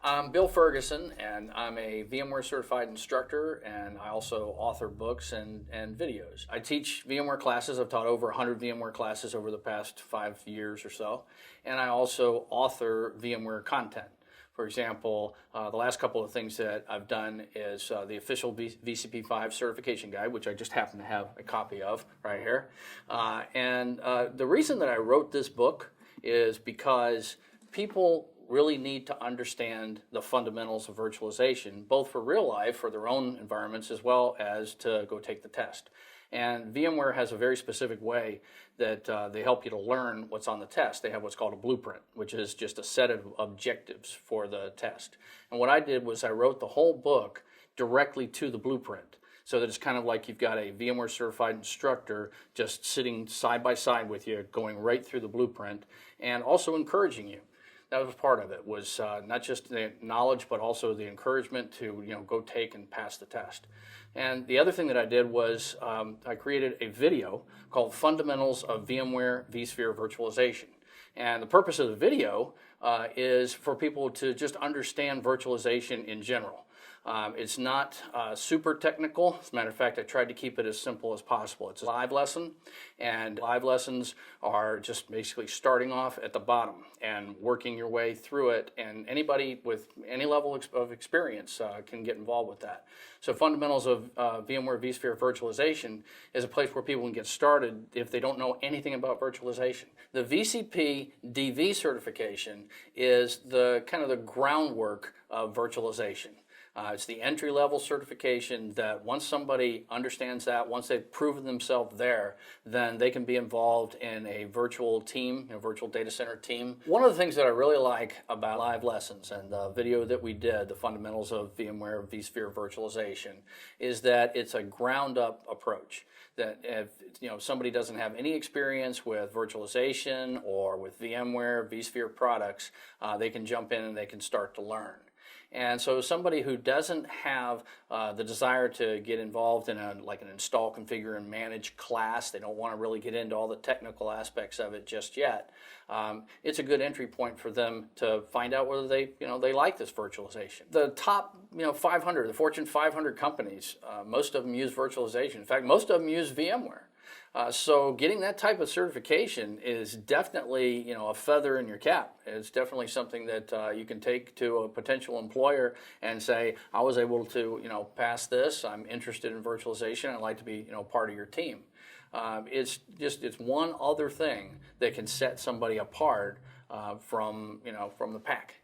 I'm Bill Ferguson, and I'm a VMware certified instructor, and I also author books and videos. I teach VMware classes. I've taught over 100 VMware classes over the past 5 years or so, and I also author VMware content. For example, the last couple of things that I've done is the official VCP5 certification guide, which I just happen to have a copy of right here. The reason that I wrote this book is because people really need to understand the fundamentals of virtualization, both for real life, for their own environments, as well as to go take the test. And VMware has a very specific way that they help you to learn what's on the test. They have what's called a blueprint, which is just a set of objectives for the test. And what I did was I wrote the whole book directly to the blueprint, so that it's kind of like you've got a VMware certified instructor just sitting side by side with you, going right through the blueprint, and also encouraging you. That was part of it, was not just the knowledge, but also the encouragement to go take and pass the test. And the other thing that I did was I created a video called Fundamentals of VMware vSphere Virtualization. And the purpose of the video is for people to just understand virtualization in general. It's not super technical. As a matter of fact, I tried to keep it as simple as possible. It's a live lesson, and live lessons are just basically starting off at the bottom and working your way through it, and anybody with any level of experience can get involved with that. So Fundamentals of VMware vSphere Virtualization is a place where people can get started if they don't know anything about virtualization. The VCP DV certification is the kind of the groundwork of virtualization. It's the entry-level certification that once somebody understands that, once they've proven themselves there, then they can be involved in a virtual team, a virtual data center team. One of the things that I really like about live lessons and the video that we did, the Fundamentals of VMware vSphere Virtualization, is that it's a ground-up approach. That if somebody doesn't have any experience with virtualization or with VMware vSphere products, they can jump in and they can start to learn. And so somebody who doesn't have the desire to get involved in an install, configure, and manage class, they don't want to really get into all the technical aspects of it just yet, it's a good entry point for them to find out whether they like this virtualization. The top 500, the Fortune 500 companies, most of them use virtualization. In fact, most of them use VMware. So getting that type of certification is definitely, a feather in your cap. It's definitely something that you can take to a potential employer and say, I was able to, pass this. I'm interested in virtualization. I'd like to be, part of your team. It's one other thing that can set somebody apart from the pack.